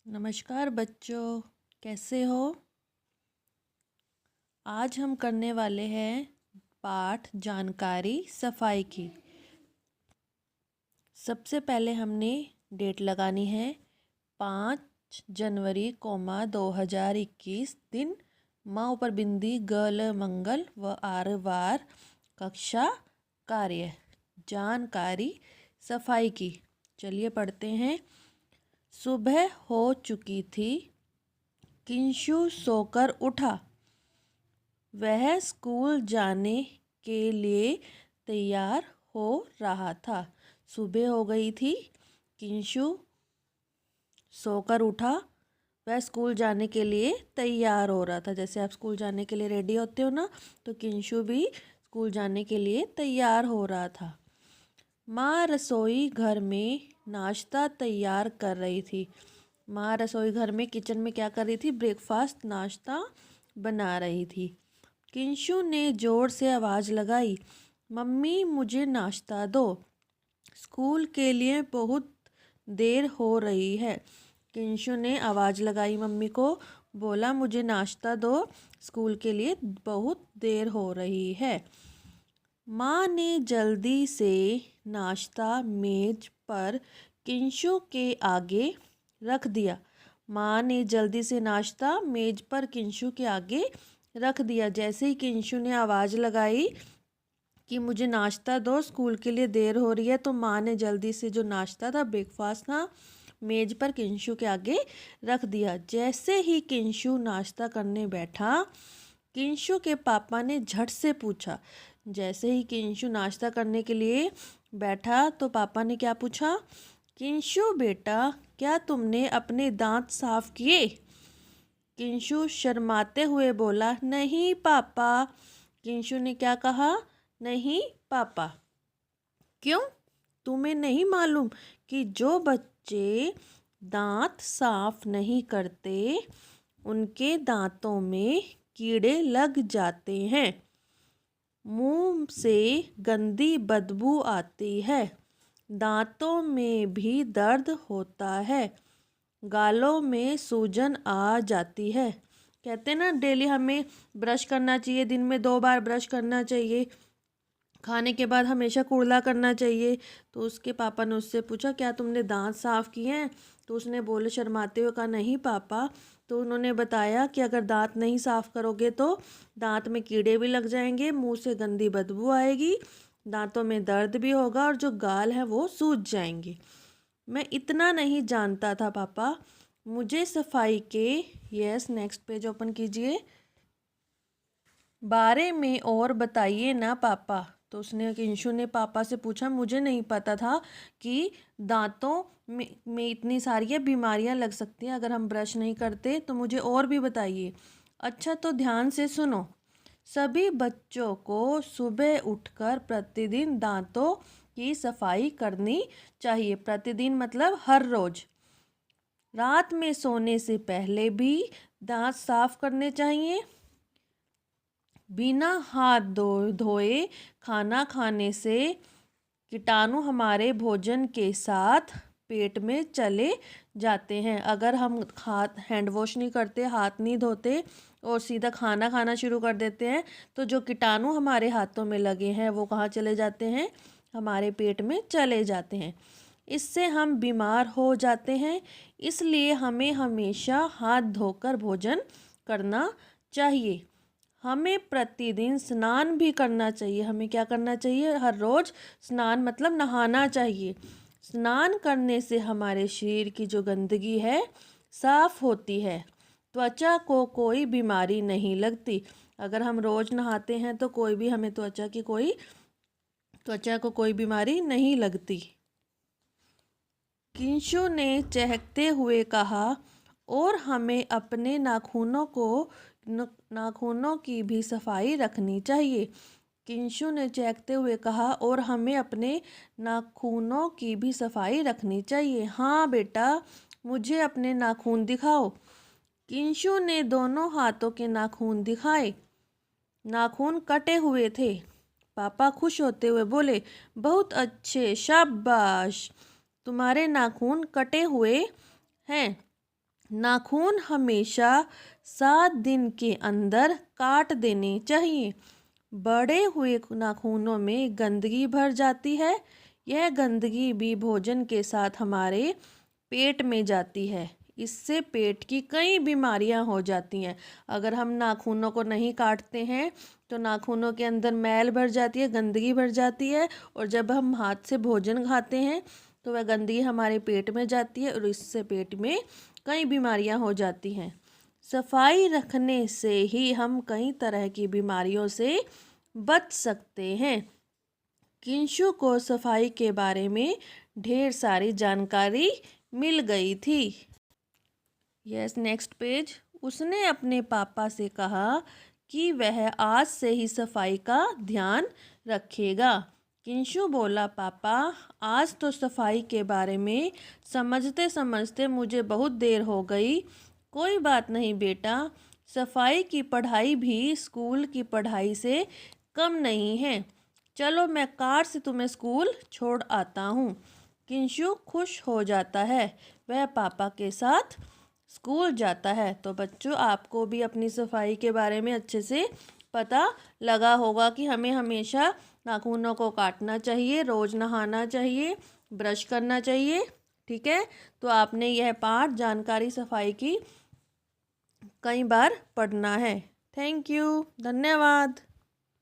नमस्कार बच्चों, कैसे हो। आज हम करने वाले हैं पाठ जानकारी सफाई की। सबसे पहले हमने डेट लगानी है 5 जनवरी 2021 दिन। माँ ऊपर बिंदी गल मंगल व आर वार। कक्षा कार्य जानकारी सफाई की। चलिए पढ़ते हैं। सुबह हो चुकी थी, किंशु सोकर उठा। वह स्कूल जाने के लिए तैयार हो रहा था। सुबह हो गई थी, किंशु सोकर उठा, वह स्कूल जाने के लिए तैयार हो रहा था। जैसे आप स्कूल जाने के लिए रेडी होते हो ना, तो किंशु भी स्कूल जाने के लिए तैयार हो रहा था। माँ रसोई घर में नाश्ता तैयार कर रही थी। माँ रसोई घर में किचन में क्या कर रही थी? ब्रेकफास्ट नाश्ता बना रही थी। किंशु ने जोर से आवाज़ लगाई, मम्मी मुझे नाश्ता दो, स्कूल के लिए बहुत देर हो रही है। किंशु ने आवाज़ लगाई मम्मी को, बोला मुझे नाश्ता दो, स्कूल के लिए बहुत देर हो रही है। माँ ने जल्दी से नाश्ता मेज पर किंशु के आगे रख दिया। माँ ने जल्दी से नाश्ता मेज पर किंशु के आगे रख दिया। जैसे ही किंशु ने आवाज़ लगाई कि मुझे नाश्ता दो, स्कूल के लिए देर हो रही है, तो माँ ने जल्दी से जो नाश्ता था, ब्रेकफास्ट था, मेज पर किंशु के आगे रख दिया। जैसे ही किंशु नाश्ता करने बैठा, किंशु के पापा ने झट से पूछा। जैसे ही किंशु नाश्ता करने के लिए बैठा तो पापा ने क्या पूछा? किंशु बेटा, क्या तुमने अपने दांत साफ किए? किंशु शर्माते हुए बोला, नहीं पापा। किंशु ने क्या कहा? नहीं पापा। क्यों? तुम्हें नहीं मालूम कि जो बच्चे दांत साफ नहीं करते उनके दांतों में कीड़े लग जाते हैं, मुंह से गंदी बदबू आती है, दांतों में भी दर्द होता है, गालों में सूजन आ जाती है। कहते हैं ना, डेली हमें ब्रश करना चाहिए, दिन में 2 बार ब्रश करना चाहिए, खाने के बाद हमेशा कुल्ला करना चाहिए। तो उसके पापा ने उससे पूछा, क्या तुमने दांत साफ किए हैं? तो उसने बोले शर्माते हुए कहा, नहीं पापा। तो उन्होंने बताया कि अगर दांत नहीं साफ करोगे तो दांत में कीड़े भी लग जाएंगे, मुंह से गंदी बदबू आएगी, दांतों में दर्द भी होगा और जो गाल है वो सूज जाएंगे। मैं इतना नहीं जानता था पापा। मुझे सफाई के यस नेक्स्ट पेज ओपन कीजिए बारे में और बताइए ना पापा। तो उसने किंशु ने पापा से पूछा, मुझे नहीं पता था कि दांतों में इतनी सारी बीमारियां लग सकती हैं अगर हम ब्रश नहीं करते, तो मुझे और भी बताइए। अच्छा तो ध्यान से सुनो। सभी बच्चों को सुबह उठकर प्रतिदिन दांतों की सफाई करनी चाहिए। प्रतिदिन मतलब हर रोज। रात में सोने से पहले भी दांत साफ करने चाहिए। बिना हाथ धोए खाना खाने से कीटाणु हमारे भोजन के साथ पेट में चले जाते हैं। अगर हम हाथ हैंड वॉश नहीं करते, हाथ नहीं धोते और सीधा खाना खाना शुरू कर देते हैं, तो जो कीटाणु हमारे हाथों में लगे हैं वो कहाँ चले जाते हैं? हमारे पेट में चले जाते हैं। इससे हम बीमार हो जाते हैं। इसलिए हमें हमेशा हाथ धोकर भोजन करना चाहिए। हमें प्रतिदिन स्नान भी करना चाहिए। हमें क्या करना चाहिए? हर रोज़ स्नान मतलब नहाना चाहिए। स्नान करने से हमारे शरीर की जो गंदगी है साफ होती है, त्वचा को कोई बीमारी नहीं लगती। अगर हम रोज़ नहाते हैं तो कोई भी हमें त्वचा को कोई बीमारी नहीं लगती। किंशु ने चहकते हुए कहा, और हमें अपने नाखूनों की भी सफाई रखनी चाहिए। किंशु ने चहकते हुए कहा, और हमें अपने नाखूनों की भी सफाई रखनी चाहिए। हाँ बेटा, मुझे अपने नाखून दिखाओ। किंशु ने दोनों हाथों के नाखून दिखाए। नाखून कटे हुए थे। पापा खुश होते हुए बोले, बहुत अच्छे, शाबाश, तुम्हारे नाखून कटे हुए हैं। नाखून हमेशा 7 दिन के अंदर काट देने चाहिए। बड़े हुए नाखूनों में गंदगी भर जाती है। यह गंदगी भी भोजन के साथ हमारे पेट में जाती है। इससे पेट की कई बीमारियां हो जाती हैं। अगर हम नाखूनों को नहीं काटते हैं तो नाखूनों के अंदर मैल भर जाती है, गंदगी भर जाती है, और जब हम हाथ से भोजन खाते हैं तो वह गंदगी हमारे पेट में जाती है और इससे पेट में कई बीमारियां हो जाती हैं। सफाई रखने से ही हम कई तरह की बीमारियों से बच सकते हैं। किंशु को सफाई के बारे में ढेर सारी जानकारी मिल गई थी। Yes, next page. उसने अपने पापा से कहा कि वह आज से ही सफाई का ध्यान रखेगा। किंशु बोला, पापा आज तो सफाई के बारे में समझते समझते मुझे बहुत देर हो गई। कोई बात नहीं बेटा, सफाई की पढ़ाई भी स्कूल की पढ़ाई से कम नहीं है। चलो मैं कार से तुम्हें स्कूल छोड़ आता हूँ। किंशु खुश हो जाता है। वह पापा के साथ स्कूल जाता है। तो बच्चों, आपको भी अपनी सफाई के बारे में अच्छे से पता लगा होगा कि हमें हमेशा नाखूनों को काटना चाहिए, रोज़ नहाना चाहिए, ब्रश करना चाहिए। ठीक है, तो आपने यह पाठ जानकारी सफाई की कई बार पढ़ना है। थैंक यू, धन्यवाद।